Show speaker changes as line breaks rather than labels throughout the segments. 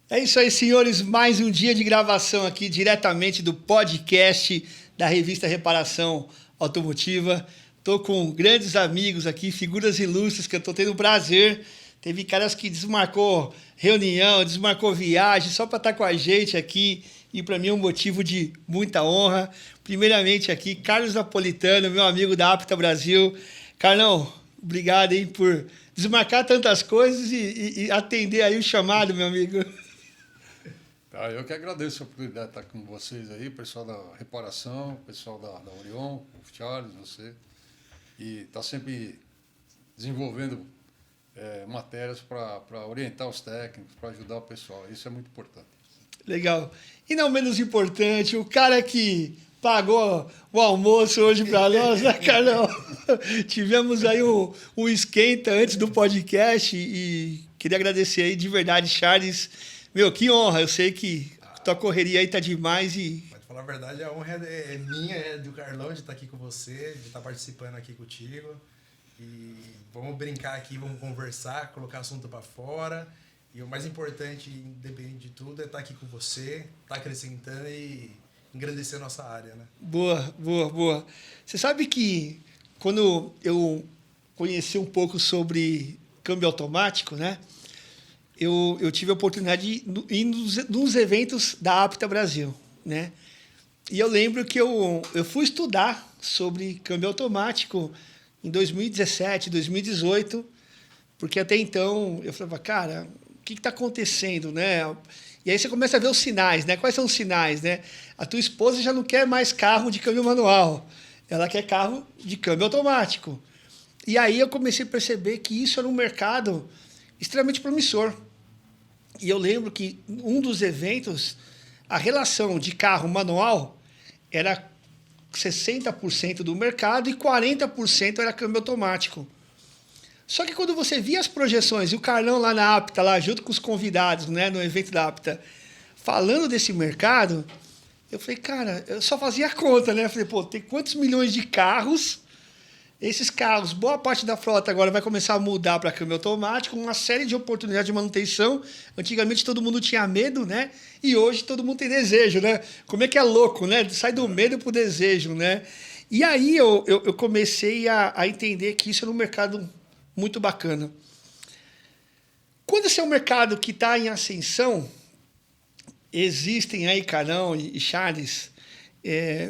É isso aí, senhores. Mais um dia de gravação aqui diretamente do podcast da revista Reparação Automotiva. Estou com grandes amigos aqui, figuras ilustres que eu estou tendo o prazer. Teve caras que desmarcou reunião, desmarcou viagem só para estar com a gente aqui. E para mim é um motivo de muita honra. Primeiramente aqui, Carlos Napolitano, meu amigo da Apta Brasil. Carlão, obrigado aí por desmarcar tantas coisas e atender aí o chamado, meu amigo.
Eu que agradeço a oportunidade de estar com vocês aí, o pessoal da Reparação, o pessoal da Orion, o Charles, você. E está sempre desenvolvendo matérias para orientar os técnicos, para ajudar o pessoal. Isso é muito importante.
Legal. E não menos importante, o cara que pagou o almoço hoje para nós, né, Carlão? Tivemos aí um esquenta antes do podcast e queria agradecer aí de verdade, Charles. Meu, que honra. Eu sei que tua correria aí tá demais e...
Pra te falar a verdade, a honra é minha, é do Carlão de estar aqui com você, de estar participando aqui contigo. E vamos brincar aqui, vamos conversar, colocar assunto para fora. E o mais importante, independente de tudo, é estar aqui com você, estar acrescentando e engrandecer a nossa área, né?
Boa, boa, boa. Você sabe que quando eu conheci um pouco sobre câmbio automático, né? Eu tive a oportunidade de ir nos eventos da Apta Brasil, né? E eu lembro que eu fui estudar sobre câmbio automático em 2017, 2018, porque até então eu falava, cara, o que está acontecendo, né? E aí você começa a ver os sinais, né? Quais são os sinais, né? A tua esposa já não quer mais carro de câmbio manual, ela quer carro de câmbio automático. E aí eu comecei a perceber que isso era um mercado extremamente promissor. E eu lembro que um dos eventos, a relação de carro manual era 60% do mercado e 40% era câmbio automático. Só que quando você via as projeções, e o Carlão lá na Apta, lá junto com os convidados, né, no evento da Apta, falando desse mercado, eu falei, cara, eu só fazia a conta, né? Eu falei, pô, tem quantos milhões de carros? Esses carros, boa parte da frota agora vai começar a mudar para câmbio automático, uma série de oportunidades de manutenção. Antigamente todo mundo tinha medo, né? E hoje todo mundo tem desejo, né? Como é que é louco, né? Sai do medo para o desejo, né? E aí eu comecei a entender que isso era um mercado muito bacana. Quando esse é um mercado que está em ascensão, existem aí, Carlão e Charles,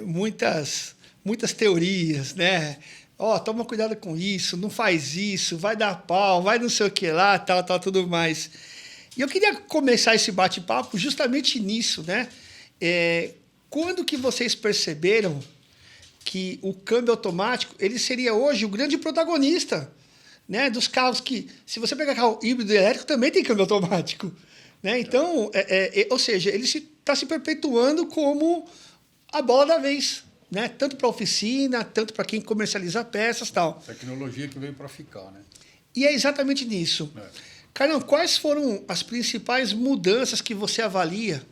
muitas teorias, né? Ó, toma cuidado com isso, não faz isso, vai dar pau, vai não sei o que lá, tal, tudo mais. E eu queria começar esse bate-papo justamente nisso, né? Quando que vocês perceberam que o câmbio automático ele seria hoje o grande protagonista, né, dos carros que, se você pegar carro híbrido e elétrico, também tem câmbio automático, né? Então, ou seja, ele está se perpetuando como a bola da vez, né? Tanto para oficina, tanto para quem comercializa peças, tal.
Tecnologia que veio para ficar, né?
E é exatamente nisso. Carlão, quais foram as principais mudanças que você avalia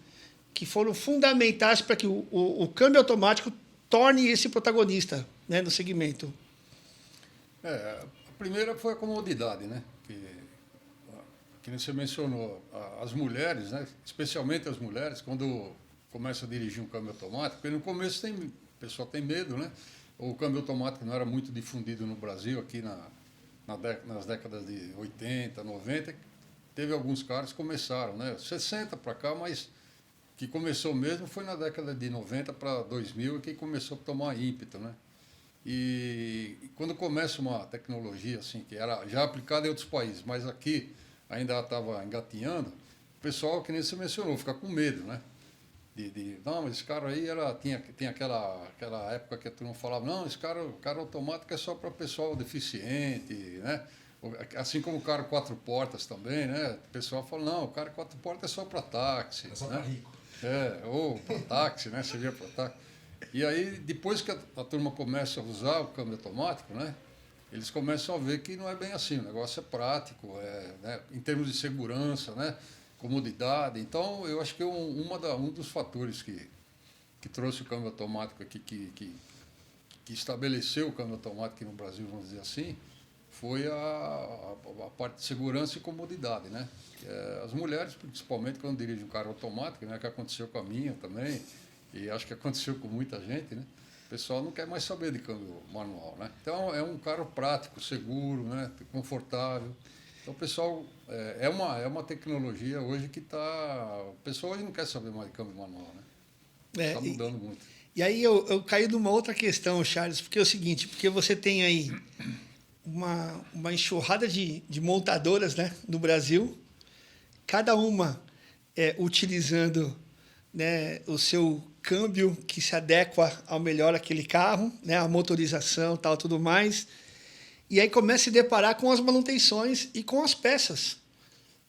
que foram fundamentais para que o câmbio automático torne esse protagonista, né, no segmento?
A primeira foi a comodidade, né? Que você mencionou, as mulheres, né? Especialmente as mulheres, quando começam a dirigir um câmbio automático, porque no começo o pessoal tem medo, né? O câmbio automático não era muito difundido no Brasil, aqui nas décadas de 80, 90, teve alguns carros que começaram, né? 60 para cá, mas que começou mesmo foi na década de 90 para 2000 que começou a tomar ímpeto, né? E quando começa uma tecnologia assim que era já aplicada em outros países, mas aqui ainda estava engatinhando, o pessoal, que nem você mencionou, fica com medo, né? Não, mas esse carro aí tem aquela época que a turma falava, não, esse carro automático é só para pessoal deficiente, né? Assim como o carro 4 portas também, né? O pessoal fala, não, o carro 4 portas é só para táxi.
É só
né?
para rico.
Ou para táxi, né? Seria para táxi. E aí, depois que a turma começa a usar o câmbio automático, né? Eles começam a ver que não é bem assim, o negócio é prático, né? Em termos de segurança, né? Comodidade. Então, eu acho que um dos fatores que trouxe o câmbio automático aqui, que estabeleceu o câmbio automático aqui no Brasil, vamos dizer assim, foi a parte de segurança e comodidade, né? As mulheres, principalmente quando dirigem um carro automático, né? Que aconteceu com a minha também, e acho que aconteceu com muita gente, né? O pessoal não quer mais saber de câmbio manual, né? Então é um carro prático, seguro, né? Confortável. Então o pessoal é uma tecnologia hoje que está... O pessoal hoje não quer saber mais de câmbio manual, né? Está mudando muito.
E aí eu caí numa outra questão, Charles, porque é o seguinte, porque você tem aí uma enxurrada de montadoras, né, no Brasil, cada uma utilizando, né, o seu câmbio que se adequa ao melhor aquele carro, né, a motorização, tal, tudo mais. E aí começa a se deparar com as manutenções e com as peças.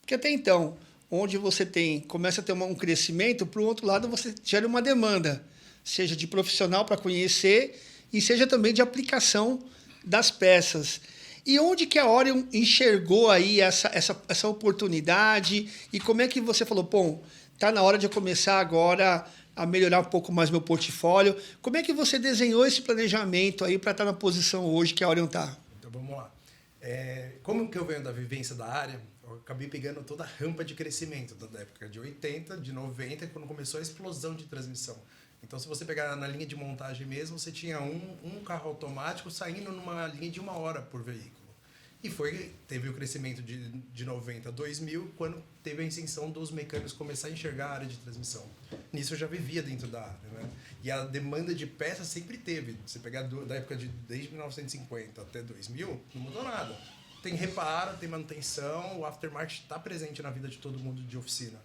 Porque até então, onde você começa a ter um crescimento, para o outro lado você gera uma demanda, seja de profissional para conhecer e seja também de aplicação das peças. E onde que a Orion enxergou aí essa oportunidade e como é que você falou, bom, está na hora de eu começar agora a melhorar um pouco mais meu portfólio. Como é que você desenhou esse planejamento aí para estar na posição hoje que a Orion está?
Então vamos lá. Como que eu venho da vivência da área, eu acabei pegando toda a rampa de crescimento da época de 80, de 90, quando começou a explosão de transmissão. Então, se você pegar na linha de montagem mesmo, você tinha um carro automático saindo numa linha de 1 hora por veículo. E teve o crescimento de 90 a 2000, quando teve a ascensão dos mecânicos começar a enxergar a área de transmissão. Nisso eu já vivia dentro da área, né? E a demanda de peças sempre teve. Você pegar da época desde 1950 até 2000, não mudou nada. Tem reparo, tem manutenção, o aftermarket está presente na vida de todo mundo de oficina.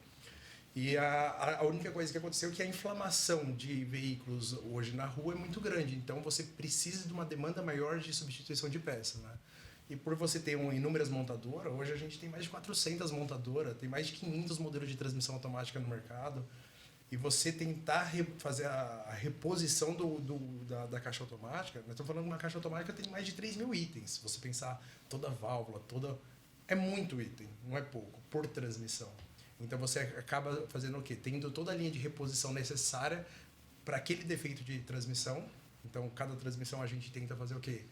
E a única coisa que aconteceu é que a inflamação de veículos hoje na rua é muito grande. Então, você precisa de uma demanda maior de substituição de peça, né? E por você ter inúmeras montadoras, hoje a gente tem mais de 400 montadoras, tem mais de 500 modelos de transmissão automática no mercado. E você tentar fazer a reposição da caixa automática, nós estamos falando de uma caixa automática que tem mais de 3.000 itens. Se você pensar toda a válvula, é muito item, não é pouco, por transmissão. Então você acaba fazendo o quê? Tendo toda a linha de reposição necessária para aquele defeito de transmissão. Então cada transmissão a gente tenta fazer o quê?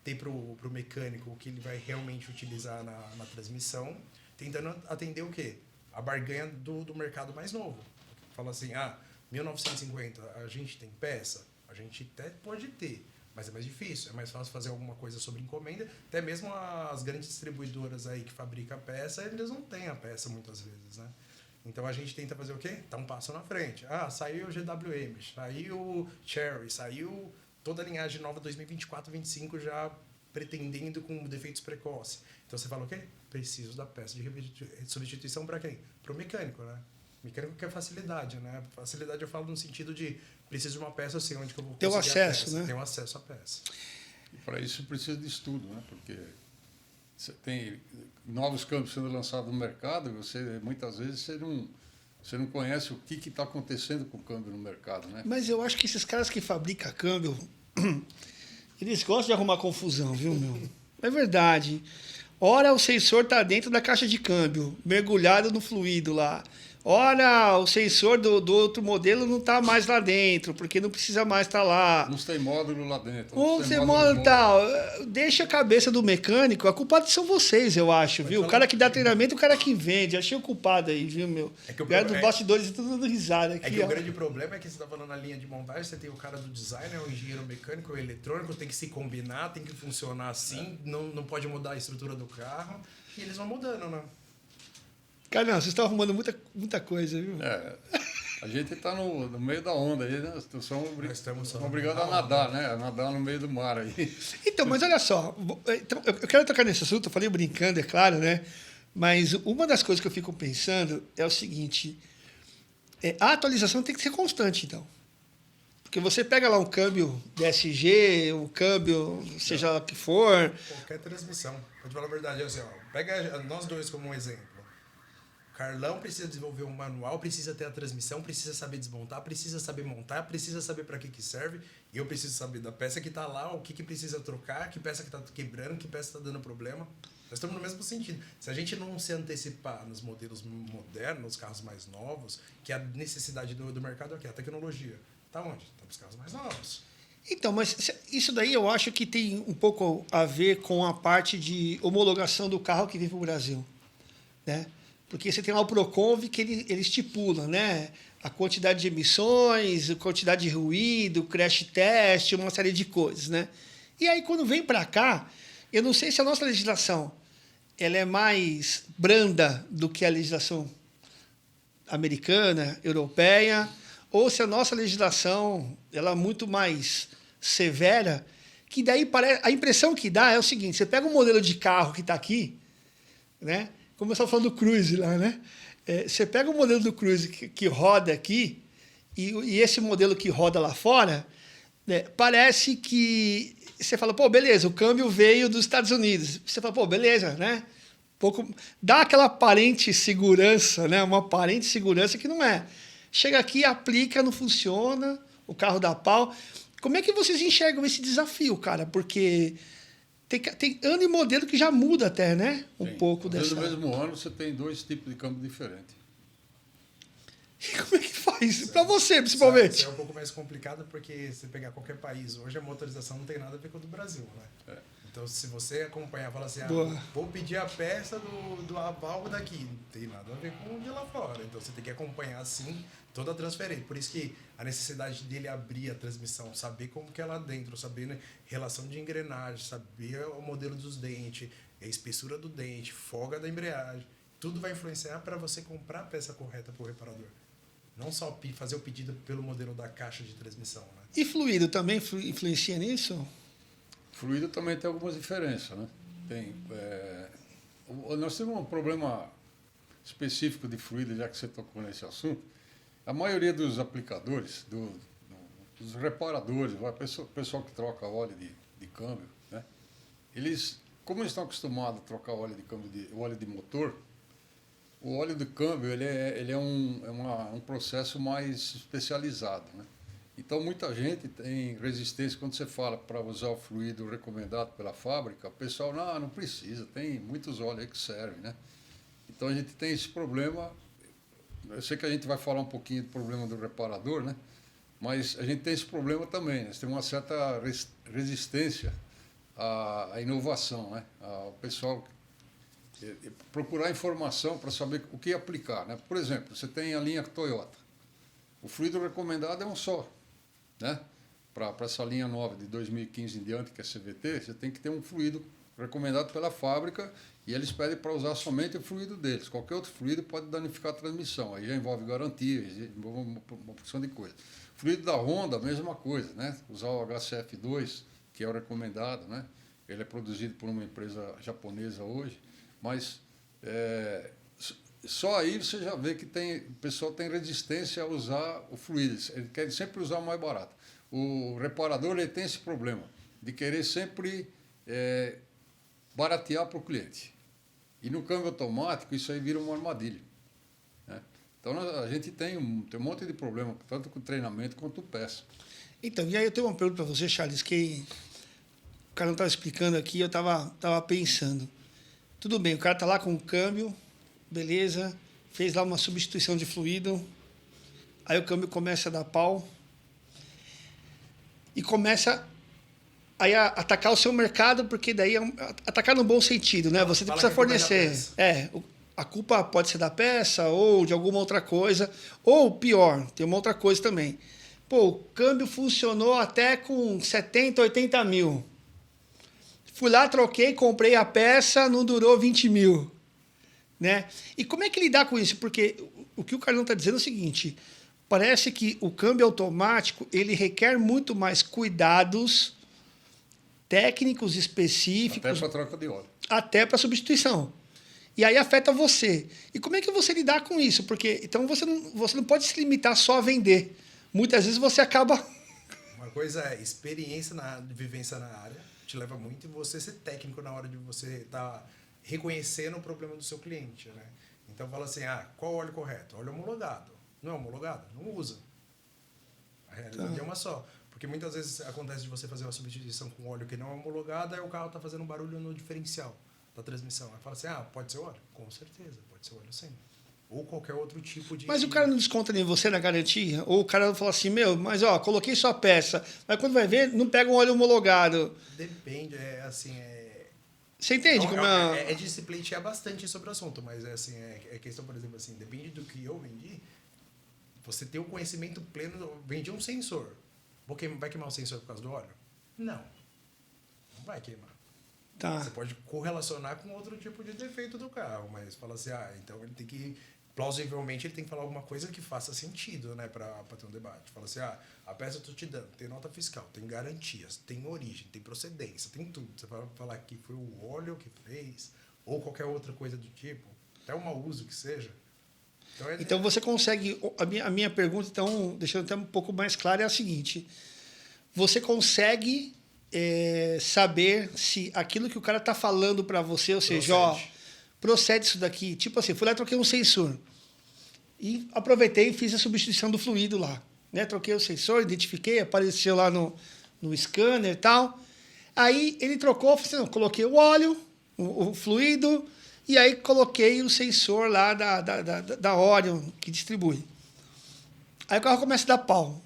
Ter para o mecânico o que ele vai realmente utilizar na transmissão, tentando atender o quê? A barganha do mercado mais novo. Fala assim, 1950, a gente tem peça? A gente até pode ter, mas é mais difícil, é mais fácil fazer alguma coisa sobre encomenda. Até mesmo as grandes distribuidoras aí que fabricam a peça, eles não têm a peça muitas vezes, né? Então a gente tenta fazer o quê? Tá um passo na frente. Saiu o GWM, saiu o Cherry, saiu toda a linhagem nova 2024-25 já pretendendo com defeitos precoces. Então você fala o quê? Preciso da peça de substituição para quem? Para o mecânico, né? O mecânico quer facilidade, né? Facilidade eu falo no sentido de preciso de uma peça, eu sei onde que eu vou conseguir
acesso, né?
Ter um acesso à peça.
E para isso precisa de estudo, né? Porque você tem novos câmbios sendo lançados no mercado, muitas vezes você não conhece o que está acontecendo com o câmbio no mercado, né?
Mas eu acho que esses caras que fabricam câmbio, eles gostam de arrumar confusão, viu, meu? É verdade. Ora, o sensor está dentro da caixa de câmbio, mergulhado no fluido lá. Ora, o sensor do outro modelo não está mais lá dentro, porque não precisa mais estar lá.
Não tem módulo lá dentro.
Ou tem módulo tal. Deixa a cabeça do mecânico. A culpada são vocês, eu acho, viu? O cara que dá treinamento e o cara que vende. Achei o culpado aí, viu, meu? Dos bastidores e tudo dando risada aqui.
É que o grande problema é que você está falando na linha de montagem, você tem o cara do design, o engenheiro mecânico, o eletrônico, tem que se combinar, tem que funcionar assim, não pode mudar a estrutura do carro. E eles vão mudando, né?
Cara, não, vocês estão arrumando muita coisa, viu?
A gente está no meio da onda aí, né? Estamos obrigados a nadar, né? A nadar no meio do mar aí.
Então, mas olha só, eu quero tocar nesse assunto, eu falei brincando, é claro, né? Mas uma das coisas que eu fico pensando é o seguinte, a atualização tem que ser constante, então. Porque você pega lá um câmbio DSG, um câmbio, seja lá o que for...
Qualquer transmissão. Vou te falar a verdade, assim, pega nós dois como um exemplo. Carlão precisa desenvolver um manual, precisa ter a transmissão, precisa saber desmontar, precisa saber montar, precisa saber para que serve. E eu preciso saber da peça que está lá, o que precisa trocar, que peça que está quebrando, que peça está dando problema. Nós estamos no mesmo sentido. Se a gente não se antecipar nos modelos modernos, nos carros mais novos, que a necessidade do mercado é o quê? A tecnologia. Está onde? Está para os carros mais novos.
Então, mas isso daí eu acho que tem um pouco a ver com a parte de homologação do carro que vem para o Brasil, né? Porque você tem lá o Proconv que ele estipula, né? A quantidade de emissões, a quantidade de ruído, crash test, uma série de coisas, né? E aí, quando vem para cá, eu não sei se a nossa legislação ela é mais branda do que a legislação americana, europeia, ou se a nossa legislação ela é muito mais severa, que daí a impressão que dá é o seguinte: você pega um modelo de carro que está aqui, né? Como eu estava falando do Cruze lá, né? Você pega o modelo do Cruze que roda aqui e esse modelo que roda lá fora, né, parece que você fala, pô, beleza, o câmbio veio dos Estados Unidos. Você fala, pô, beleza, né? Pouco, dá aquela aparente segurança, né? Uma aparente segurança que não é. Chega aqui, aplica, não funciona, o carro dá pau. Como é que vocês enxergam esse desafio, cara? Porque tem ano e modelo que já muda até, né? Um pouco dessa...
No mesmo ano você tem 2 tipos de câmbio diferentes.
E como é que faz? Para você, principalmente.
Isso é um pouco mais complicado porque se pegar qualquer país, hoje a motorização não tem nada a ver com a do Brasil, né? Então, se você acompanhar, fala assim, vou pedir a peça do aval daqui, não tem nada a ver com o de lá fora. Então, você tem que acompanhar, sim, toda a transferência. Por isso que a necessidade dele abrir a transmissão, saber como que é lá dentro, saber, né, relação de engrenagem, saber o modelo dos dentes, a espessura do dente, folga da embreagem. Tudo vai influenciar para você comprar a peça correta para o reparador. Não só fazer o pedido pelo modelo da caixa de transmissão. Né?
E fluido também influencia nisso?
Fluido também tem algumas diferenças, né? Nós temos um problema específico de fluido, já que você tocou nesse assunto. A maioria dos aplicadores, dos reparadores, o pessoal que troca óleo de câmbio, né? Como eles estão acostumados a trocar óleo de câmbio, óleo de motor, o óleo de câmbio ele é um processo mais especializado, né? Então, muita gente tem resistência quando você fala para usar o fluido recomendado pela fábrica. O pessoal, não precisa, tem muitos óleos aí que servem, né? Então, a gente tem esse problema. Eu sei que a gente vai falar um pouquinho do problema do reparador, né? Mas a gente tem esse problema também, né? Tem uma certa resistência à inovação, né? O pessoal procurar informação para saber o que aplicar, né? Por exemplo, você tem a linha Toyota. O fluido recomendado é um só. Né? Para essa linha nova de 2015 em diante, que é CVT, você tem que ter um fluido recomendado pela fábrica e eles pedem para usar somente o fluido deles. Qualquer outro fluido pode danificar a transmissão, aí já envolve garantia, envolve uma porção de coisa. Fluido da Honda, a mesma coisa, né? Usar o HCF2, que é o recomendado, né? Ele é produzido por uma empresa japonesa hoje, mas só aí você já vê que o pessoal tem resistência a usar o fluido. Ele quer sempre usar o mais barato. O reparador ele tem esse problema de querer sempre baratear para o cliente. E no câmbio automático isso aí vira uma armadilha. Né? Então a gente tem um monte de problema, tanto com treinamento quanto peça.
Então, e aí eu tenho uma pergunta para você, Charles, que o cara não estava explicando aqui, eu estava pensando. Tudo bem, o cara está lá com o câmbio, beleza, fez lá uma substituição de fluido, aí o câmbio começa a dar pau e começa aí a atacar o seu mercado, porque daí atacar no bom sentido, né? Você precisa fornecer. A culpa pode ser da peça ou de alguma outra coisa, ou pior, tem uma outra coisa também. Pô, o câmbio funcionou até com 70, 80 mil. Fui lá, troquei, comprei a peça, não durou 20 mil. Né? E como é que lidar com isso? Porque o que o Carlão está dizendo é o seguinte: parece que o câmbio automático ele requer muito mais cuidados técnicos específicos.
Até para troca de óleo.
Até para substituição. E aí afeta você. E como é que você lidar com isso? Porque então você não pode se limitar só a vender. Muitas vezes você acaba...
Uma coisa é experiência, vivência na área, te leva muito, e você ser técnico na hora de você estar reconhecendo o problema do seu cliente. Né? Então fala assim, qual o óleo correto? Óleo homologado. Não é homologado? Não usa. A realidade é uma só. Porque muitas vezes acontece de você fazer uma substituição com óleo que não é homologado, aí o carro está fazendo um barulho no diferencial da transmissão. Aí fala assim, pode ser óleo? Com certeza, pode ser óleo sim. ou qualquer outro tipo de...
Mas o cara não desconta nem você na garantia? Ou o cara fala assim, meu, mas ó, coloquei sua peça, mas quando vai ver, não pega um óleo homologado.
Depende,
Você entende como é?
é de se pleitear bastante sobre o assunto, mas é questão, por exemplo, assim, depende do que eu vendi, você ter o conhecimento pleno, vendi um sensor, vai queimar o sensor por causa do óleo? Não vai queimar.
Tá.
Você pode correlacionar com outro tipo de defeito do carro, mas fala assim, então ele tem que, plausivelmente, ele tem que falar alguma coisa que faça sentido, né, para ter um debate. Fala assim, a peça eu tô te dando, tem nota fiscal, tem garantias, tem origem, tem procedência, tem tudo. Você vai falar que foi o óleo que fez, ou qualquer outra coisa do tipo, até um mau uso que seja.
Então você consegue, a minha pergunta, então, deixando até um pouco mais clara, é a seguinte, você consegue saber se aquilo que o cara está falando para você, ou seja, procede isso daqui. Tipo assim, fui lá e troquei um sensor. E aproveitei e fiz a substituição do fluido lá. Né? Troquei o sensor, identifiquei, apareceu lá no scanner e tal. Aí ele trocou, coloquei o óleo, o fluido, e aí coloquei o sensor lá da Orion, que distribui. Aí o carro começa a dar pau.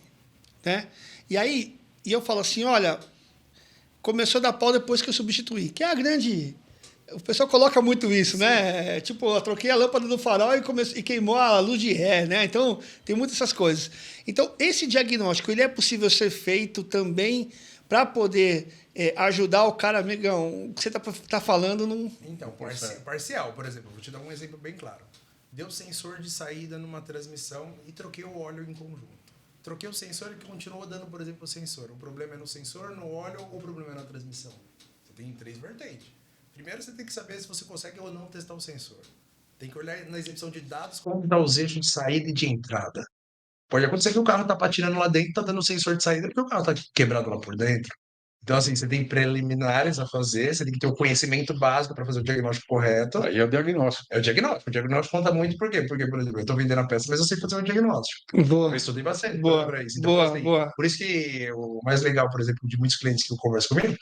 Né? E aí eu falo assim, olha... Começou a dar pau depois que eu substituí. Que é a grande... O pessoal coloca muito isso, né? Tipo, eu troquei a lâmpada do farol e queimou a luz de ré, né? Então, tem muitas essas coisas. Então, esse diagnóstico, ele é possível ser feito também para poder ajudar o cara, amigão, o que você tá falando não...
Então, parcial, por exemplo. Vou te dar um exemplo bem claro. Deu sensor de saída numa transmissão e troquei o óleo em conjunto. Troquei o sensor e continuou dando, por exemplo, o sensor. O problema é no sensor, no óleo ou o problema é na transmissão? Você tem 3 vertentes. Primeiro, você tem que saber se você consegue ou não testar o sensor. Tem que olhar na exibição de dados como está os eixos de saída e de entrada. Pode acontecer que o carro está patinando lá dentro, está dando o sensor de saída porque o carro está quebrado lá por dentro. Então, assim, você tem preliminares a fazer, você tem que ter o conhecimento básico para fazer o diagnóstico correto.
Aí é o diagnóstico.
É o diagnóstico. O diagnóstico conta muito por quê? Porque, por exemplo, eu estou vendendo a peça, mas eu sei fazer um diagnóstico.
Boa.
Eu estudei bastante
Boa,
isso. Então,
boa,
assim,
boa.
por isso que o mais legal, por exemplo, de muitos clientes que conversam comigo,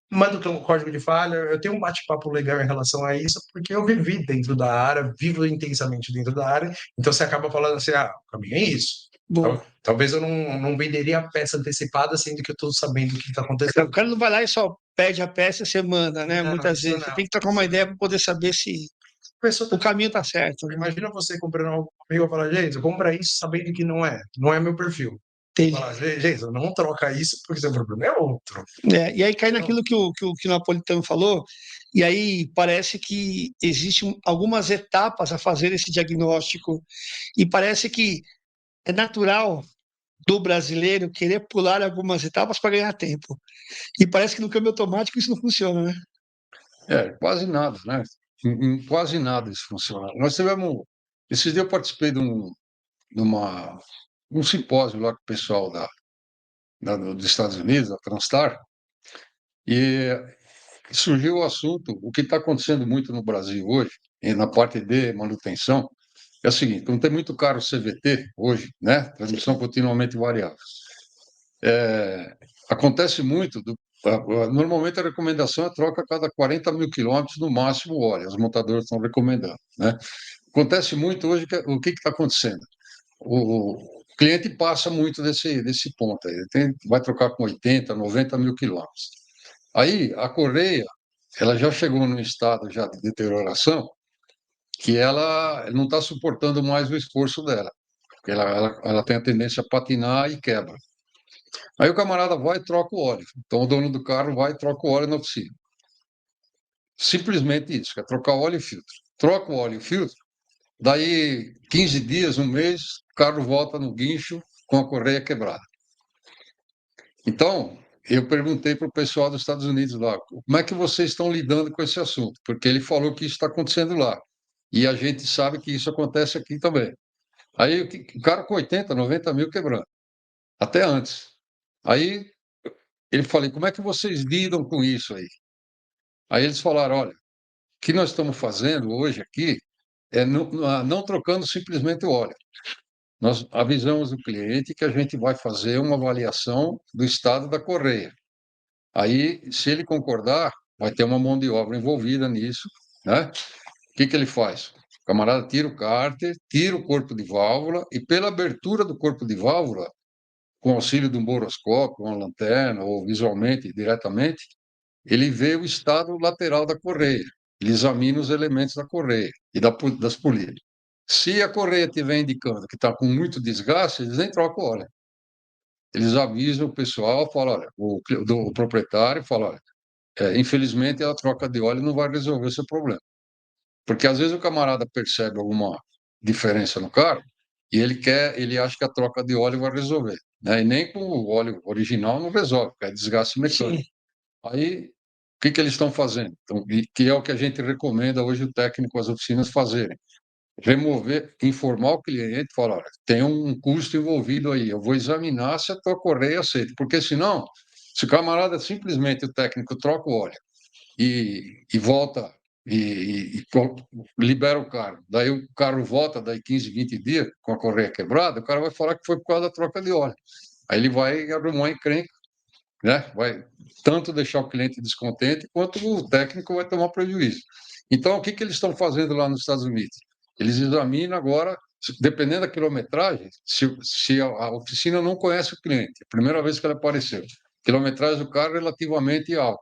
manda o código de falha, eu tenho um bate-papo legal em relação a isso, porque eu vivi dentro da área, vivo intensamente dentro da área, então você acaba falando assim, o caminho é isso.
Boa.
Talvez eu não venderia a peça antecipada, sendo que eu estou sabendo o que está acontecendo.
O cara não vai lá e só pede a peça e você manda, né?
Não,
Muitas
isso
vezes.
não.
Você tem que trocar uma ideia para poder saber se o caminho está certo. Né?
Imagina você comprando algo comigo e falar, gente, compra isso sabendo que não é meu perfil.
Entendi.
Falar, gente, não troca isso porque seu problema é outro.
E aí cai naquilo que o Napolitano falou, e aí parece que existem algumas etapas a fazer esse diagnóstico, e parece que é natural do brasileiro querer pular algumas etapas para ganhar tempo. E parece que no câmbio automático isso não funciona, né?
Quase nada, né? Em quase nada isso funciona. Nós tivemos. Esses dias eu participei de um simpósio lá com o pessoal dos Estados Unidos, da Transtar, e surgiu o assunto, o que está acontecendo muito no Brasil hoje, e na parte de manutenção, é o seguinte: não tem muito carro CVT hoje, né? Transmissão continuamente variável. Acontece muito, normalmente a recomendação é troca a cada 40 mil quilômetros, no máximo, óleo, as montadoras estão recomendando, né? Acontece muito hoje, o que está acontecendo? O cliente passa muito desse ponto, aí, vai trocar com 80, 90 mil quilômetros. Aí, a correia, ela já chegou num estado já de deterioração, que ela não está suportando mais o esforço dela, porque ela tem a tendência a patinar e quebra. Aí o camarada vai e troca o óleo. Então o dono do carro vai e troca o óleo na oficina. Simplesmente isso, é trocar óleo e filtro. Troca o óleo e filtro, daí 15 dias, um mês, o carro volta no guincho com a correia quebrada. Então, eu perguntei para o pessoal dos Estados Unidos lá, como é que vocês estão lidando com esse assunto? Porque ele falou que isso está acontecendo lá. E a gente sabe que isso acontece aqui também. Aí o cara com 80, 90 mil quebrando. Até antes. Aí ele falei, como é que vocês lidam com isso aí? Aí eles falaram, olha, o que nós estamos fazendo hoje aqui é não trocando simplesmente o óleo. Nós avisamos o cliente que a gente vai fazer uma avaliação do estado da correia. Aí, se ele concordar, vai ter uma mão de obra envolvida nisso, né? O que ele faz? O camarada tira o cárter, tira o corpo de válvula e pela abertura do corpo de válvula, com auxílio de um boroscópio, uma lanterna ou visualmente, diretamente, ele vê o estado lateral da correia. Ele examina os elementos da correia e das polias. Se a correia estiver indicando que está com muito desgaste, eles nem trocam o óleo. Eles avisam o pessoal, falam, olha, o proprietário fala, olha, infelizmente a troca de óleo não vai resolver o seu problema. Porque às vezes o camarada percebe alguma diferença no carro e ele acha que a troca de óleo vai resolver, né? E nem com o óleo original não resolve, porque é desgaste mecânico.
Sim.
Aí, o que eles estão fazendo? Então, que é o que a gente recomenda hoje o técnico, as oficinas fazerem. Remover, informar o cliente, falar, olha, tem um custo envolvido aí, eu vou examinar se a tua correia aceita, porque senão, se o camarada simplesmente, o técnico troca o óleo e volta libera o carro, daí o carro volta daí 15, 20 dias com a correia quebrada, o cara vai falar que foi por causa da troca de óleo. Aí ele vai arrumar encrenca, né? Vai tanto deixar o cliente descontente, quanto o técnico vai tomar prejuízo. Então, o que eles estão fazendo lá nos Estados Unidos? Eles examinam agora, dependendo da quilometragem, se a oficina não conhece o cliente, a primeira vez que ele apareceu, a quilometragem do carro é relativamente alta.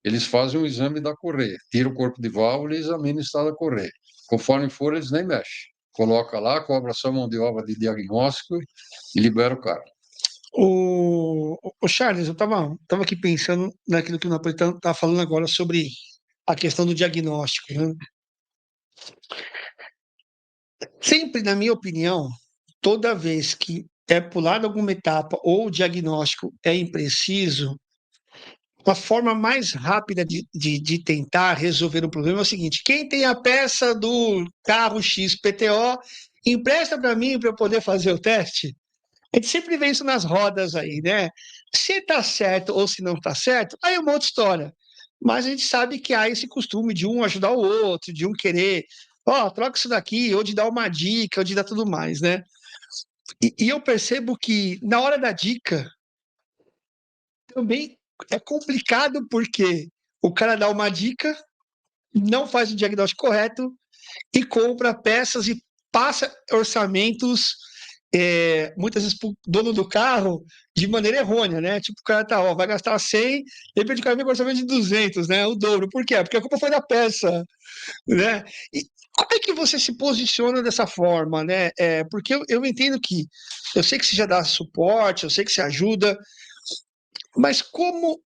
Eles fazem um exame da correia, tira o corpo de válvula e examina o estado da correia. Conforme for, eles nem mexem. Coloca lá, cobra só mão de obra de diagnóstico e libera o carro.
O Charles, eu tava aqui pensando naquilo que o Napolitano está falando agora sobre a questão do diagnóstico, né? Sempre, na minha opinião, toda vez que é pulada alguma etapa ou o diagnóstico é impreciso, a forma mais rápida de tentar resolver um problema é o seguinte: quem tem a peça do carro X PTO, empresta para mim para eu poder fazer o teste. A gente sempre vê isso nas rodas aí, né? Se está certo ou se não está certo, aí é uma outra história. Mas a gente sabe que há esse costume de um ajudar o outro, de um querer, ó, troca isso daqui, ou de dar uma dica, ou de dar tudo mais, né? E eu percebo que na hora da dica também é complicado porque o cara dá uma dica, não faz o diagnóstico correto e compra peças e passa orçamentos, muitas vezes para o dono do carro de maneira errônea, né? Tipo, o cara tá, ó, vai gastar 100, de repente o cara vem com orçamento de 200, né? O dobro. Por quê? Porque a culpa foi da peça, né? E como é que você se posiciona dessa forma, né? Porque eu entendo que, eu sei que você já dá suporte, eu sei que você ajuda, mas como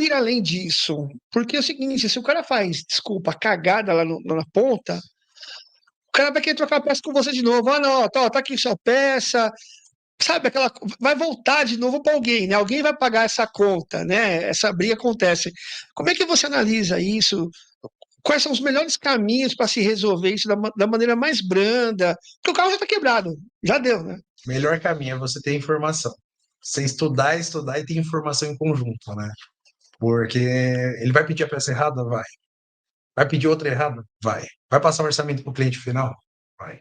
ir além disso? Porque é o seguinte, se o cara faz, desculpa, cagada lá na ponta, o cara vai querer trocar a peça com você de novo. Ah, não, tá aqui sua peça. Sabe, vai voltar de novo para alguém, né? Alguém vai pagar essa conta, né? Essa briga acontece. Como é que você analisa isso? Quais são os melhores caminhos para se resolver isso da maneira mais branda? Porque o carro já está quebrado, já deu, né?
Melhor caminho é você ter informação. Você estudar e ter informação em conjunto, né? Porque ele vai pedir a peça errada? Vai. Vai pedir outra errada? Vai. Vai passar o orçamento para o cliente final? Vai.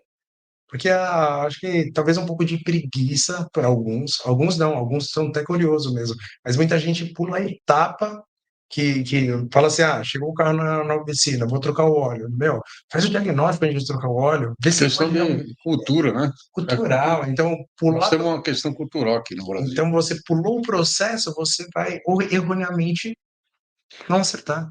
Porque acho que talvez um pouco de preguiça para alguns não, alguns são até curiosos mesmo, mas muita gente pula a etapa que fala assim, chegou o carro na oficina, vou trocar o óleo. Meu, faz o diagnóstico antes de trocar o óleo, vê se
Questão
pode
de cultura, né?
cultural. Então,
Nós
pular.
temos uma questão cultural aqui no Brasil.
Então, você pulou o processo, você vai erroneamente não acertar.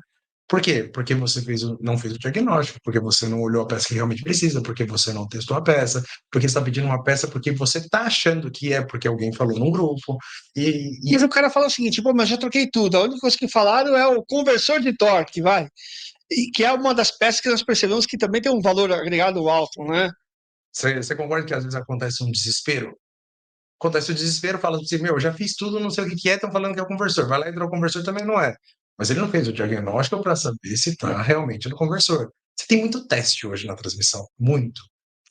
Por quê? Porque você não fez o diagnóstico, porque você não olhou a peça que realmente precisa, porque você não testou a peça, porque você está pedindo uma peça porque você está achando que é porque alguém falou num grupo.
Mas o cara fala o seguinte, pô, mas já troquei tudo, a única coisa que falaram é o conversor de torque, vai. E que é uma das peças que nós percebemos que também tem um valor agregado alto, né?
Você concorda que às vezes acontece um desespero? Acontece o desespero, fala assim, meu, já fiz tudo, não sei o que é, estão falando que é o conversor. Vai lá e entra o conversor, também não é. Mas ele não fez o diagnóstico para saber se está realmente no conversor. Você tem muito teste hoje na transmissão, muito.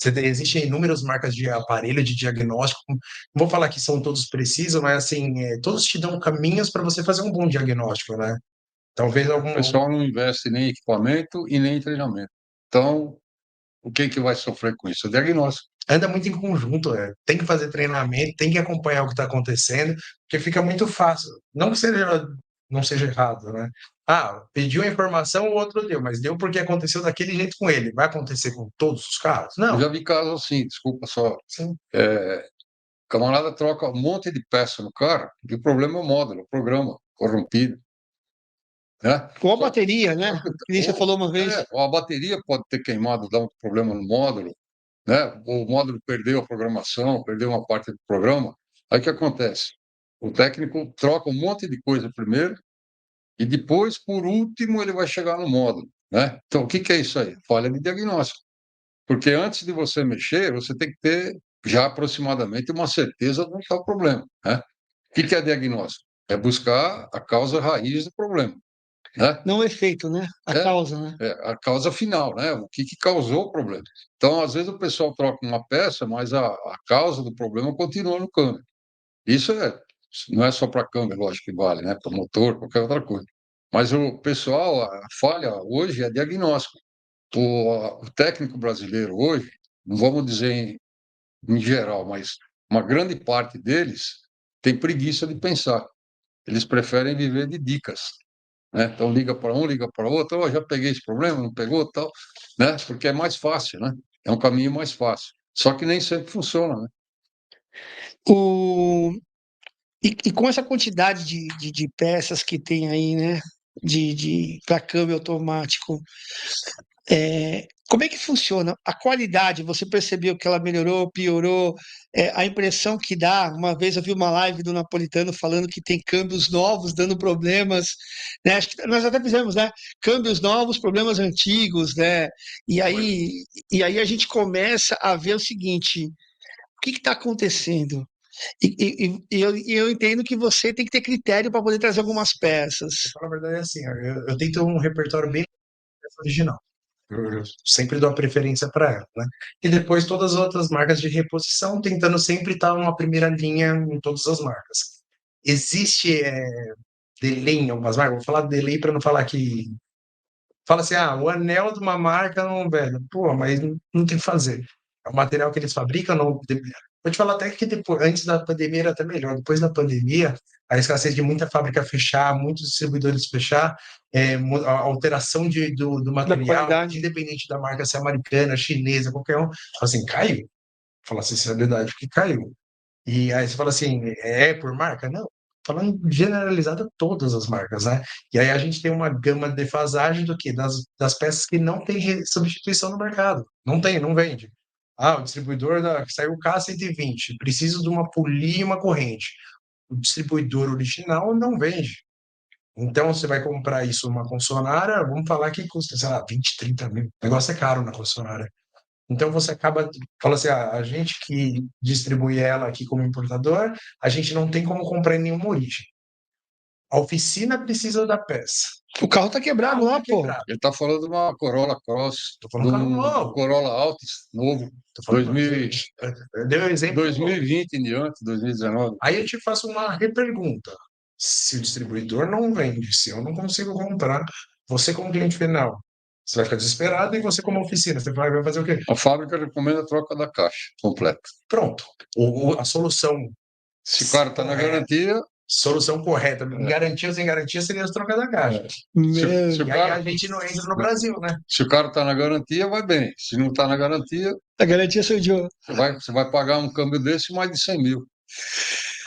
Existem inúmeras marcas de aparelho de diagnóstico. Não vou falar que são todos precisos, mas assim, todos te dão caminhos para você fazer um bom diagnóstico, né? Talvez
O pessoal não investe nem em equipamento e nem em treinamento. Então, o que vai sofrer com isso? O diagnóstico.
Anda muito em conjunto, tem que fazer treinamento, tem que acompanhar o que está acontecendo, porque fica muito fácil. Não que seja não seja errado, né? Ah, pediu a informação, o outro deu, mas deu porque aconteceu daquele jeito com ele. Vai acontecer com todos os carros?
Eu
Não.
já vi casos assim, desculpa só.
Sim.
Camarada troca um monte de peça no carro e o problema é o módulo, o programa corrompido, né?
Com a
Só,
bateria, né?
só que
Que nem você falou uma vez.
ou a bateria pode ter queimado, dar um problema no módulo, né? O módulo perdeu a programação, perdeu uma parte do programa. Aí o que acontece? O técnico troca um monte de coisa primeiro e depois, por último, ele vai chegar no módulo, né? Então, o que que é isso aí? Falha de diagnóstico. Porque antes de você mexer, você tem que ter já aproximadamente uma certeza de onde está o problema, né? O que que é diagnóstico? É buscar a causa raiz do problema, né?
Não o efeito, né? A
É,
causa, né?
é a causa final, né? O que que causou o problema. Então, às vezes o pessoal troca uma peça, mas a causa do problema continua no câmbio. Isso não é só para câmbio, lógico que vale, né? Para motor, qualquer outra coisa. Mas o pessoal, a falha hoje é diagnóstico. O técnico brasileiro hoje, não vamos dizer em geral, mas uma grande parte deles tem preguiça de pensar. Eles preferem viver de dicas, né? Então liga para um, liga para outro, oh, já peguei esse problema, não pegou, tal, né? Porque é mais fácil, né? É um caminho mais fácil. Só que nem sempre funciona, né?
O... E com essa quantidade de peças que tem aí, né? Para câmbio automático, como é que funciona? A qualidade, você percebeu que ela melhorou, piorou? A impressão que dá, uma vez eu vi uma live do Napolitano falando que tem câmbios novos dando problemas, né? Acho que nós até fizemos, né? Câmbios novos, problemas antigos, né? E aí, e aí a gente começa a ver o seguinte: o que está acontecendo? E eu entendo que você tem que ter critério para poder trazer algumas peças.
Pra falar a verdade, é assim, eu tenho que ter um repertório bem original. Eu sempre dou a preferência para ela, né? E depois todas as outras marcas de reposição, tentando sempre estar numa primeira linha em todas as marcas. Existe delay em algumas marcas, vou falar delay para não falar que. Fala assim, o anel de uma marca não, velho, pô, mas não tem o que fazer. É o material que eles fabricam, não. Vou te falar até que depois, antes da pandemia era até melhor. Depois da pandemia, a escassez de muita fábrica fechar, muitos distribuidores fechar, a alteração do
Da
material,
qualidade.
independente da marca, se é americana, chinesa, qualquer um, assim, caiu. Fala sinceridade, que caiu. E aí você fala assim, é por marca? Não. Falando generalizado todas as marcas, né? E aí a gente tem uma gama de defasagem do que? Das peças que não tem substituição no mercado. Não tem, não vende. O distribuidor saiu o K120, preciso de uma polia e uma corrente. O distribuidor original não vende. Então, você vai comprar isso numa concessionária, vamos falar que custa, sei lá, 20, 30 mil. O negócio é caro na concessionária. Então você acaba, fala assim, a gente que distribui ela aqui como importador, a gente não tem como comprar em nenhuma origem. A oficina precisa da peça.
O carro tá quebrado lá,
Tá
pô.
quebrado.
Ele está falando de uma Corolla Cross,
Tô
de
falando carro
um
novo.
Corolla Altis novo,
Tô falando,
2000,
eu dei um exemplo novo.
2020 em diante, 2019.
Aí eu te faço uma repergunta. Se o distribuidor não vende, se eu não consigo comprar, você como cliente final, você vai ficar desesperado e você como oficina, você vai fazer o quê?
A fábrica recomenda a troca da caixa completa.
Pronto. A solução
Se o cara está na
correta,
garantia,
solução correta, garantia ou sem garantia, seria as trocas da caixa.
se o
E aí
cara
a gente não entra no Brasil, né?
se o cara está na garantia, vai bem. Se não está na garantia,
A garantia sou eu.
você vai pagar um câmbio desse mais de 100 mil.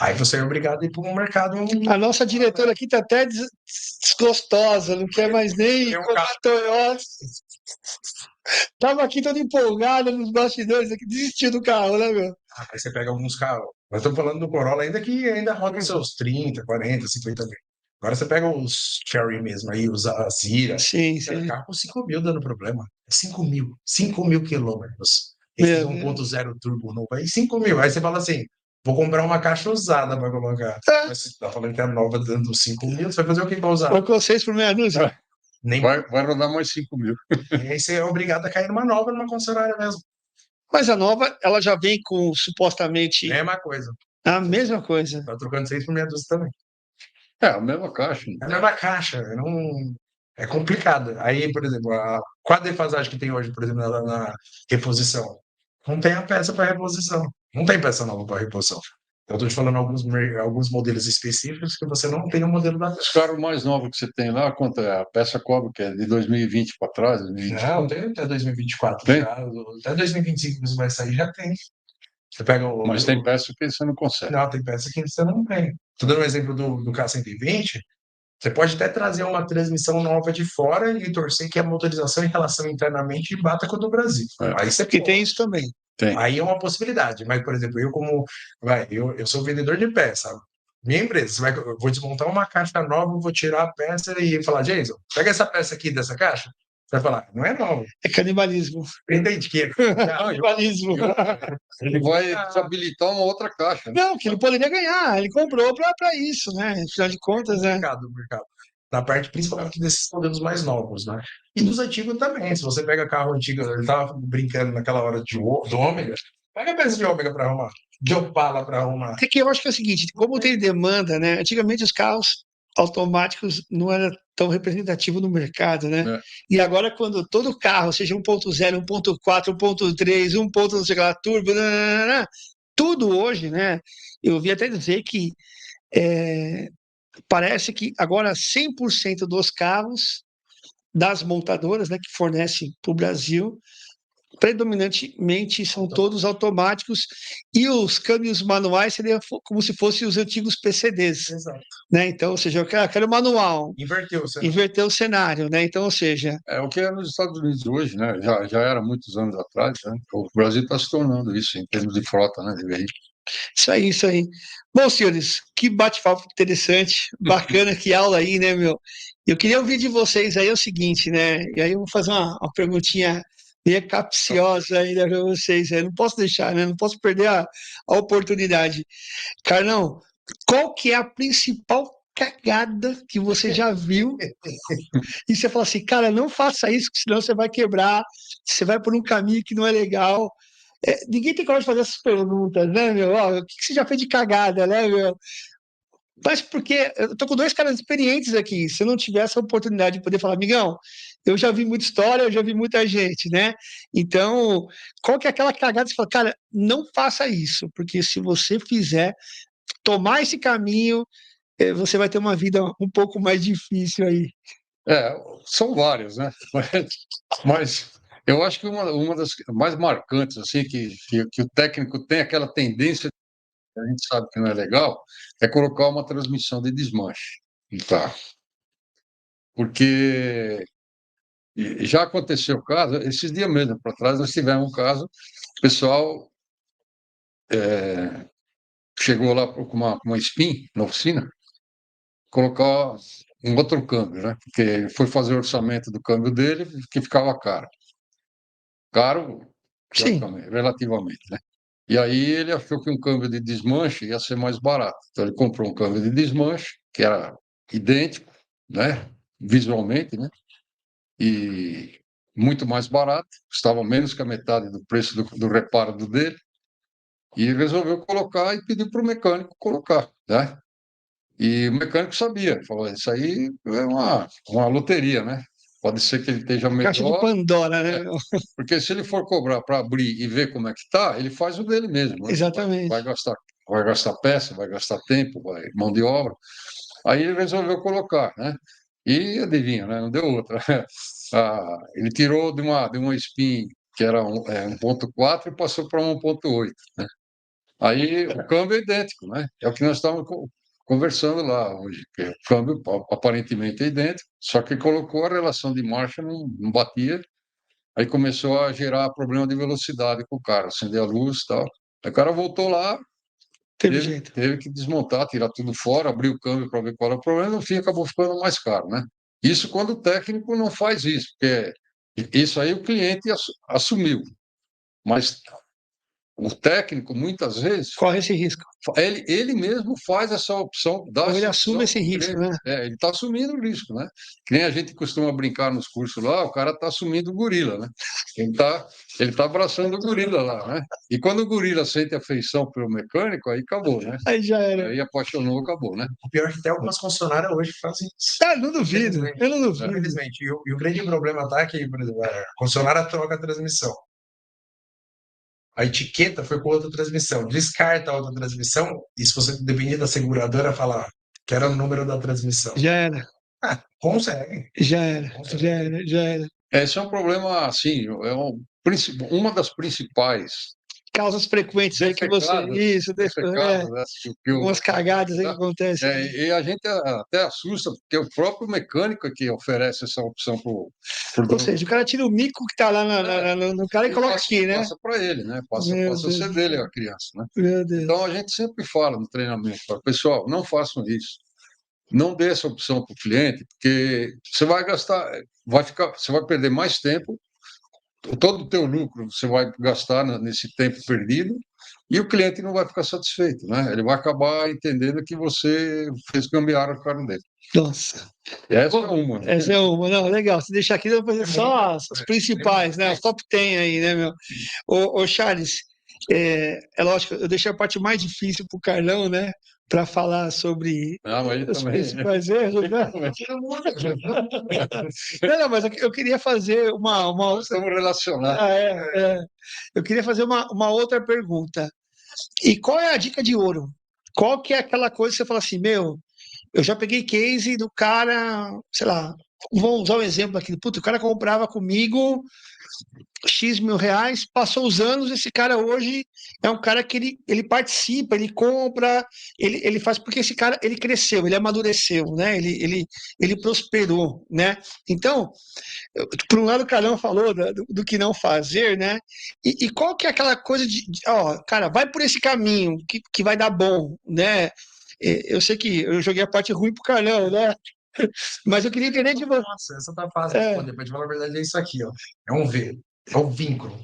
Aí você é obrigado a ir para um mercado.
A nossa diretora aqui tá até desgostosa, não quer mais nem
Tem um
comprar
carro.
Toyota. Tava aqui toda empolgada nos bastidores aqui, desistiu do carro, né, meu?
Aí você pega alguns carros. Nós estamos falando do Corolla ainda que ainda roda seus 30, 40, 50 mil. Agora você pega os Cherry mesmo, aí os Azira.
Sim,
Tem
sim.
carro com 5 mil dando problema. É 5 mil. 5 mil quilômetros. Esses
Meu Deus.
1.0 turbo novo aí, 5 mil. Aí você fala assim, vou comprar uma caixa usada para colocar. Mas você está falando que a nova dando 5 mil, você vai fazer o que para usar?
Colocou 6 por meia dúzia?
Nem.
Vai rodar mais 5 mil.
E aí você é obrigado a cair numa nova, numa concessionária mesmo.
Mas a nova, ela já vem com supostamente
Mesma coisa.
a mesma coisa.
Tá trocando 6 por meia dúzia também.
É, a mesma caixa.
É a mesma caixa, não. É complicado. Aí, por exemplo, qual a defasagem que tem hoje, por exemplo, na reposição? Não tem a peça para reposição. Não tem peça nova para reposição. Eu estou te falando alguns modelos específicos que você não tem o modelo da
Os carros mais novos que você tem lá, quanto é? A peça cobre, que é de 2020 para trás? 2020?
Não, tem até 2024
Tem?
já. Até 2025 que você vai sair, já tem. Você pega
Mas tem peça que você não consegue.
Não, tem peça que você não tem. Estou dando um exemplo do K120. Você pode até trazer uma transmissão nova de fora e torcer que a motorização e relação internamente bata com a do Brasil.
É.
Aí você
Porque tem
pode.
isso também.
Tem.
Aí é uma possibilidade. Mas, por exemplo, eu sou vendedor de peça. Minha empresa, eu vou desmontar uma caixa nova, vou tirar a peça e falar, Jason, pega essa peça aqui dessa caixa. Você vai falar, não é nova.
É canibalismo.
Entende que
Canibalismo.
Ele vai desabilitar uma outra caixa. Né?
Não, que ele poderia ganhar. Ele comprou para isso, né? Afinal de contas, né?
mercado. Na parte principalmente desses modelos mais novos, né? E dos antigos também. Se você pega carro antigo, ele estava brincando naquela hora do Ômega, pega a peça de Ômega para arrumar, de Opala para arrumar.
É que eu acho que é o seguinte, como tem demanda, né? Antigamente os carros automáticos não era tão representativo no mercado, né?
É.
E agora quando todo carro, seja 1.0, 1.4, 1.3, 1. Não sei lá, turbo, nananana, tudo hoje, né? Eu ouvi até dizer que parece que agora 100% dos carros das montadoras, né, que fornecem para o Brasil, predominantemente são todos automáticos e os câmbios manuais seriam como se fossem os antigos PCDs.
Exato.
Né? Então, ou seja, eu quero manual.
Inverteu
o cenário, né? Então, ou seja...
É o que é nos Estados Unidos hoje, né? Já era muitos anos atrás, né? O Brasil está se tornando isso em termos de frota, né? De veículos.
Isso aí, isso aí. Bom, senhores, que bate-papo interessante, bacana, que aula aí, né, meu? Eu queria ouvir de vocês aí o seguinte, né? E aí eu vou fazer uma perguntinha meio capciosa aí para vocês. Eu não posso deixar, né? Não posso perder a oportunidade. Carlão, qual que é a principal cagada que você já viu? E você fala assim, cara, não faça isso, senão você vai quebrar, você vai por um caminho que não é legal. Ninguém tem coragem de fazer essas perguntas, né, meu? Ó, o que você já fez de cagada, né, meu? Mas porque eu tô com dois caras experientes aqui. Se eu não tivesse essa oportunidade de poder falar, amigão, eu já vi muita história, eu já vi muita gente, né? Então, qual que é aquela cagada que você fala, cara, não faça isso, porque se você fizer, tomar esse caminho, você vai ter uma vida um pouco mais difícil aí.
São vários, né? Mas eu acho que uma das mais marcantes, assim, que o técnico tem aquela tendência, a gente sabe que não é legal, é colocar uma transmissão de desmanche no carro. Porque já aconteceu o caso, esses dias mesmo, para trás, nós tivemos um caso, o pessoal chegou lá com uma spin na oficina, colocar um outro câmbio, né? Porque ele foi fazer o orçamento do câmbio dele, que ficava caro. Caro,
Sim.
relativamente, né? E aí ele achou que um câmbio de desmanche ia ser mais barato. Então ele comprou um câmbio de desmanche, que era idêntico, né? Visualmente, né? E muito mais barato, custava menos que a metade do preço do reparo do dele. E resolveu colocar e pediu para o mecânico colocar, né? E o mecânico sabia, falou, isso aí é uma loteria, né? Pode ser que ele esteja
Caixa de
melhor,
Pandora, né?
porque se ele for cobrar para abrir e ver como é que está, ele faz o dele mesmo, né?
Exatamente.
Vai gastar peça, vai gastar tempo, mão de obra. Aí ele resolveu colocar, né? E adivinha, né? Não deu outra. Ele tirou de uma spin que era 1.4 e passou para 1.8, né? Aí o câmbio é idêntico, né? É o que nós estávamos conversando lá hoje, que o câmbio aparentemente é idêntico, só que colocou a relação de marcha, não batia, aí começou a gerar problema de velocidade com o cara, acender a luz e tal. Aí o cara voltou lá, teve que desmontar, tirar tudo fora, abrir o câmbio para ver qual era o problema, no fim acabou ficando mais caro, né? Isso quando o técnico não faz isso, porque isso aí o cliente assumiu, mas o técnico, muitas vezes,
corre esse risco.
Ele mesmo faz essa opção.
Ou ele assume esse risco, né?
Ele está assumindo o risco, né? Que nem a gente costuma brincar nos cursos lá, o cara está assumindo o gorila, né? Ele tá abraçando o gorila lá, né? E quando o gorila sente afeição pelo mecânico, aí acabou, né?
Aí já era.
Aí apaixonou, acabou, né?
O pior é que até algumas concessionárias hoje fazem isso.
Não duvido, eu não duvido.
Infelizmente. E o grande problema tá que, por exemplo, a concessionária troca a transmissão. a etiqueta foi com outra transmissão. Descarta a outra transmissão e se você depender da seguradora, fala, quero o número da transmissão.
Já era,
Ah, consegue,
já era,
consegue.
já era, já era.
Esse é um problema, assim, uma das principais
Causas frequentes aí que você.
defecadas,
Isso,
defecadas, né, que
umas cagadas aí que acontecem.
e a gente até assusta, porque o próprio mecânico é que oferece essa opção pro
Ou
dono.
seja, o cara tira o mico que tá lá no cara e
E
coloca aqui, né?
passa para ele, né? Passa
Meu
a ser
Deus,
dele a criança, né?
meu
Então
Deus.
a gente sempre fala no treinamento, fala, pessoal, não façam isso. Não dê essa opção para o cliente, porque você vai gastar, você vai perder mais tempo, todo o teu lucro você vai gastar nesse tempo perdido e o cliente não vai ficar satisfeito, né? Ele vai acabar entendendo que você fez gambiarra com o carro dele.
Nossa.
Essa é uma, né?
Essa é uma. Não, legal. Se deixar aqui, eu vou fazer só as principais, né? Os top 10 aí, né, meu? Ô Charles, é lógico, eu deixei a parte mais difícil pro Carlão, né? Para falar sobre
Ah, mas ele
os
também.
principais erros, né? Não, mas eu queria fazer uma outra.
Estamos relacionados.
Eu queria fazer uma outra pergunta. E qual é a dica de ouro? Qual que é aquela coisa que você fala assim, meu, eu já peguei case do cara, sei lá, vou usar um exemplo aqui. Puta, o cara comprava comigo X mil reais, passou os anos, esse cara hoje é um cara que ele participa, ele compra, ele faz, porque esse cara, ele cresceu, ele amadureceu, né? Ele prosperou, né? Então, por um lado, o Carlão falou do que não fazer, né? E qual que é aquela coisa ó, cara, vai por esse caminho que vai dar bom, né? Eu sei que eu joguei a parte ruim pro Carlão, né? Mas eu queria entender de você.
Nossa, essa tá fácil de responder. Pra te falar a verdade, é isso aqui, ó. É um V. É o vínculo.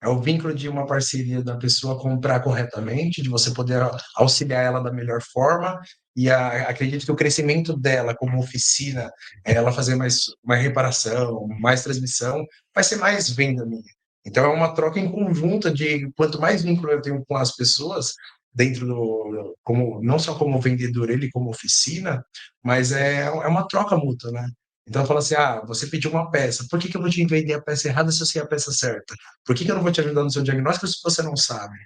É o vínculo de uma parceria da pessoa comprar corretamente, de você poder auxiliar ela da melhor forma. E acredito que o crescimento dela como oficina, ela fazer mais reparação, mais transmissão, vai ser mais venda minha. Então é uma troca em conjunta de quanto mais vínculo eu tenho com as pessoas, dentro como, não só como vendedor, ele como oficina, mas é uma troca mútua, né? Então fala assim, você pediu uma peça, por que eu vou te vender a peça errada se eu sei a peça certa? Por que eu não vou te ajudar no seu diagnóstico se você não sabe?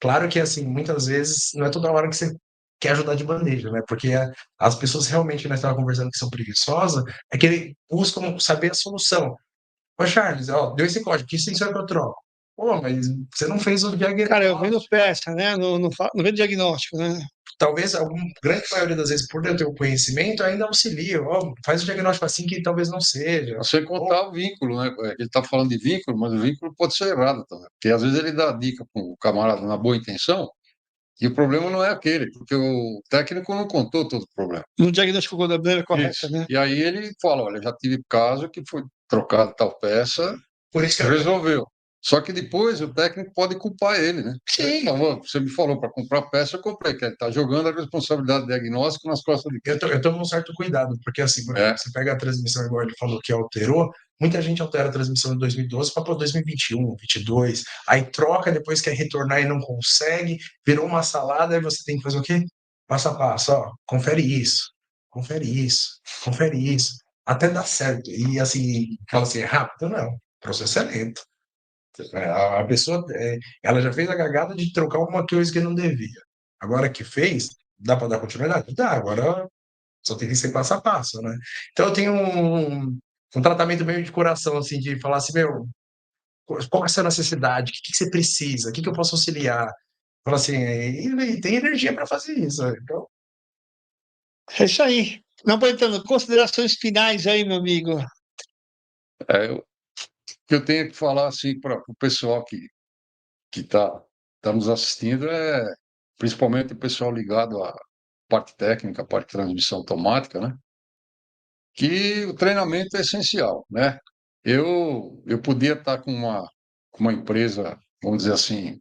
Claro que, assim, muitas vezes não é toda hora que você quer ajudar de bandeja, né? Porque as pessoas realmente, nós estávamos conversando que são preguiçosas, é que eles buscam saber a solução. Ô, Charles, ó, deu esse código, que sensor que eu troco? Pô, mas você não fez o
Cara, eu vendo
diagnóstico.
peça, né? Não vendo diagnóstico, né?
Talvez, alguma grande maioria das vezes, por eu ter o conhecimento, ainda auxilia. Ó, faz o diagnóstico assim que talvez não seja.
Sem contar o vínculo, né? Ele está falando de vínculo, mas o vínculo pode ser errado também. Porque às vezes ele dá dica para o camarada na boa intenção, e o problema não é aquele, porque o técnico não contou todo o problema.
No diagnóstico da maneira correta,
Isso.
né?
E aí ele fala, olha, já tive caso que foi trocado tal peça,
Por isso que
resolveu. Só que depois o técnico pode culpar ele, né?
Sim.
Você me falou para comprar peça, eu comprei, que ele está jogando a responsabilidade diagnóstica nas costas de quem?
eu tomo um certo cuidado, porque assim, por exemplo, você pega a transmissão, igual ele falou que alterou, muita gente altera a transmissão de 2012 para 2021, 22, aí troca, depois quer retornar e não consegue, virou uma salada, aí você tem que fazer o quê? Passo a passo, ó, confere isso, confere isso, até dar certo. E assim, fala assim, rápido não, o processo é lento. A pessoa, ela já fez a cagada de trocar uma coisa que não devia. Agora que fez, dá para dar continuidade? Dá, agora só tem que ser passo a passo, né? Então eu tenho um tratamento meio de coração, assim, de falar assim, meu, qual é a sua necessidade? O que você precisa? O que eu posso auxiliar? Fala assim, e tem energia para fazer isso. Então,
É isso aí. Não, Napolitano, considerações finais aí, meu amigo.
O que eu tenho que falar assim para o pessoal que tá nos assistindo principalmente o pessoal ligado à parte técnica, à parte de transmissão automática, né? Que o treinamento é essencial, né? Eu podia estar com uma empresa, vamos dizer assim,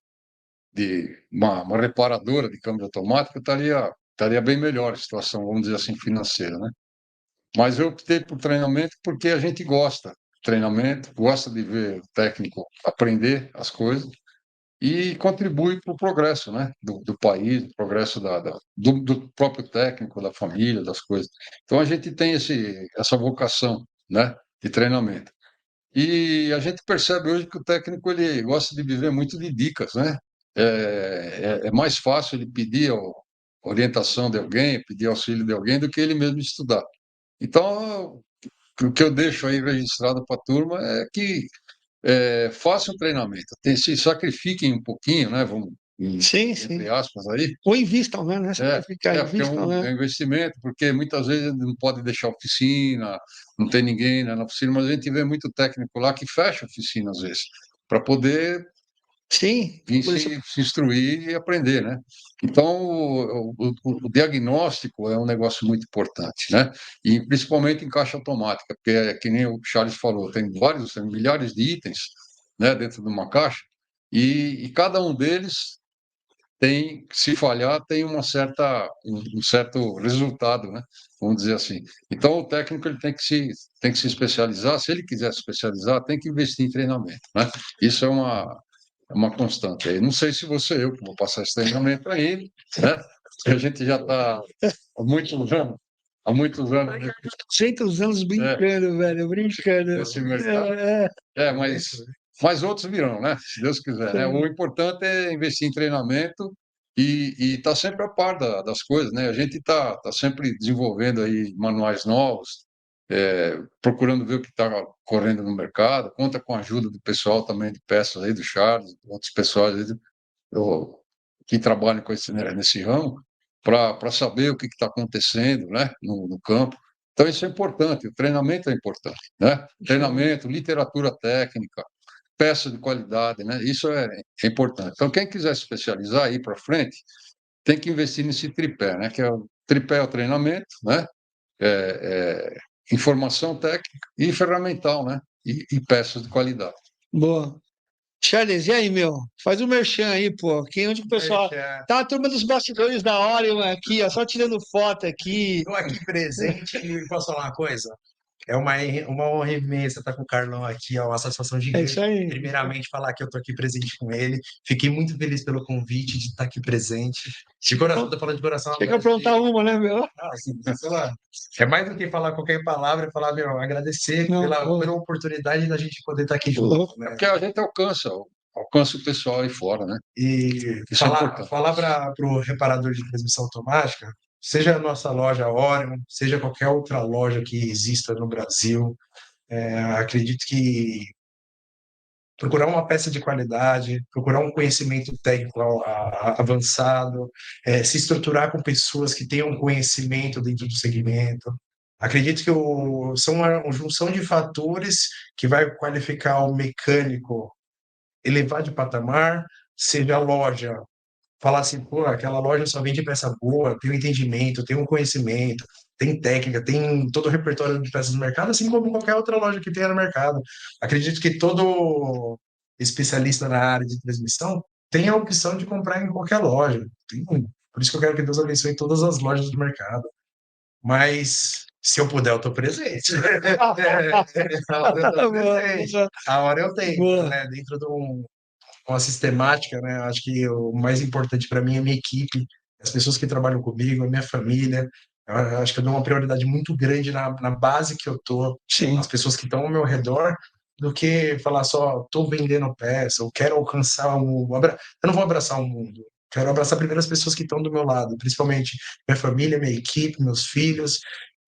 de uma reparadora de câmbio automático, estaria bem melhor a situação, vamos dizer assim, financeira, né? Mas eu optei por treinamento porque a gente gosta de treinamento, gosta de ver o técnico aprender as coisas e contribui para o progresso, né, do país, do progresso do próprio técnico, da família, das coisas. Então a gente tem essa vocação, né, de treinamento. E a gente percebe hoje que o técnico ele gosta de viver muito de dicas, né? É mais fácil ele pedir orientação de alguém, pedir auxílio de alguém, do que ele mesmo estudar. Então, o que eu deixo aí registrado para a turma é que façam treinamento, se sacrifiquem um pouquinho, né? Vamos,
Sim,
entre
sim.
aspas aí.
Ou invistam, né? Nessa
É,
vai ficar,
porque é
invistam, né?
um investimento, porque muitas vezes não pode deixar oficina, não tem ninguém, né, na oficina, mas a gente vê muito técnico lá que fecha a oficina às vezes, para poder
Sim,
vir
por isso.
se instruir e aprender, né? Então, o diagnóstico é um negócio muito importante, né? E principalmente em caixa automática, porque é que nem o Charles falou, tem milhares de itens, né, dentro de uma caixa, e cada um deles tem, se falhar, tem um certo resultado, né? Vamos dizer assim. Então, o técnico ele tem que se especializar. Se ele quiser se especializar, tem que investir em treinamento, né? Isso é uma constante. Eu não sei se você, eu que vou passar esse treinamento a ele, né? Porque a gente já está há muitos anos
200 anos brincando, velho, brincando.
nesse mercado.
É,
Mas outros virão, né? Se Deus quiser, né? O importante é investir em treinamento e estar sempre a par das coisas, né? A gente tá sempre desenvolvendo aí manuais novos, procurando ver o que está correndo no mercado, conta com a ajuda do pessoal também de peças aí, do Charles, outros pessoais aí que trabalham com nesse ramo, para saber o que está acontecendo, né? No campo. Então, isso é importante, o treinamento é importante, né? Treinamento, literatura técnica, peça de qualidade, né? Isso é importante. Então, quem quiser se especializar aí para frente, tem que investir nesse tripé, né? Que é o tripé é o treinamento, né? Informação técnica e ferramental, né? E peças de qualidade.
boa. Charles, e aí, meu? Faz um merchan aí, pô. Onde o pessoal. Tá a turma dos bastidores da Orion aqui, ó, só tirando foto aqui.
Estou aqui presente e posso falar uma coisa? É uma honra imensa estar com o Carlão aqui, é uma satisfação
É isso
gigante.
aí.
Primeiramente, falar que eu estou aqui presente com ele. Fiquei muito feliz pelo convite de estar aqui presente. De coração, estou falando de coração.
Chega a aprontar uma, né, meu?
Assim, sei lá, é mais do que falar qualquer palavra, é falar, meu, agradecer
Não,
pela oportunidade da gente poder estar aqui junto,
É
né?
porque a gente alcança o pessoal aí fora, né?
E
Isso é importante.
falar para o reparador de transmissão automática, seja a nossa loja Orion, seja qualquer outra loja que exista no Brasil, acredito que procurar uma peça de qualidade, procurar um conhecimento técnico avançado, se estruturar com pessoas que tenham conhecimento dentro do segmento. Acredito que são uma junção de fatores que vai qualificar o mecânico elevar de patamar, seja a loja falar assim, pô, aquela loja só vende peça boa, tem um entendimento, tem um conhecimento, tem técnica, tem todo o repertório de peças no mercado, assim como qualquer outra loja que tenha no mercado. Acredito que todo especialista na área de transmissão tem a opção de comprar em qualquer loja. Por isso que eu quero que Deus abençoe todas as lojas do mercado. Mas se eu puder, eu estou presente. A hora eu tenho, né? Dentro de uma sistemática, né? Acho que o mais importante para mim é a minha equipe, as pessoas que trabalham comigo, a minha família. Eu acho que eu dou uma prioridade muito grande na base que eu tô,
Sim.
as pessoas que estão ao meu redor, do que falar só, estou vendendo peça, eu quero alcançar eu não vou abraçar o mundo. Quero abraçar primeiro as pessoas que estão do meu lado, principalmente minha família, minha equipe, meus filhos.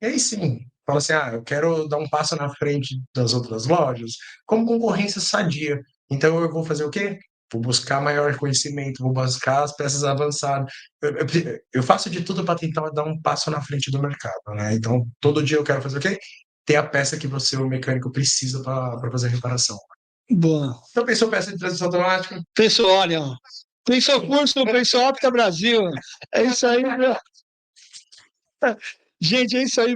E aí sim, fala assim, eu quero dar um passo na frente das outras lojas, como concorrência sadia. Então eu vou fazer o quê? Vou buscar maior conhecimento, vou buscar as peças avançadas. Eu faço de tudo para tentar dar um passo na frente do mercado, né? Então, todo dia eu quero fazer o quê? Ter a peça que você, o mecânico, precisa para fazer a reparação.
Boa.
Então, pensou peça de transmissão automática?
Pensou, olha, pensou curso, pensou Opta Brasil. É isso aí, meu. Gente, é isso aí,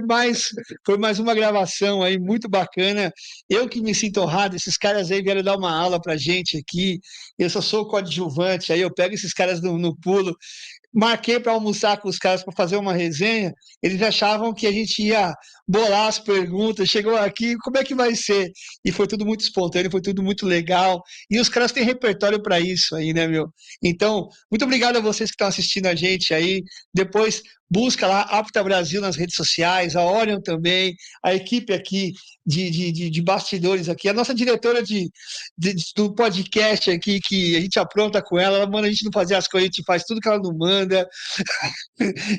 foi mais uma gravação aí muito bacana. Eu que me sinto honrado, esses caras aí vieram dar uma aula pra gente aqui. Eu só sou coadjuvante, aí eu pego esses caras no pulo. Marquei para almoçar com os caras para fazer uma resenha. Eles achavam que a gente ia bolar as perguntas. Chegou aqui, como é que vai ser? E foi tudo muito espontâneo, foi tudo muito legal. E os caras têm repertório para isso aí, né, meu? Então, muito obrigado a vocês que estão assistindo a gente aí. Depois, busca lá Apta Brasil nas redes sociais, a Orion também, a equipe aqui de bastidores aqui, a nossa diretora do podcast aqui, que a gente apronta com ela manda a gente não fazer as coisas, a gente faz tudo que ela não manda.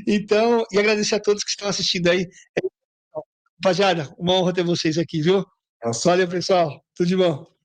Então, e agradecer a todos que estão assistindo aí. Rapaziada, uma honra ter vocês aqui, viu? Valeu, pessoal. Tudo de bom.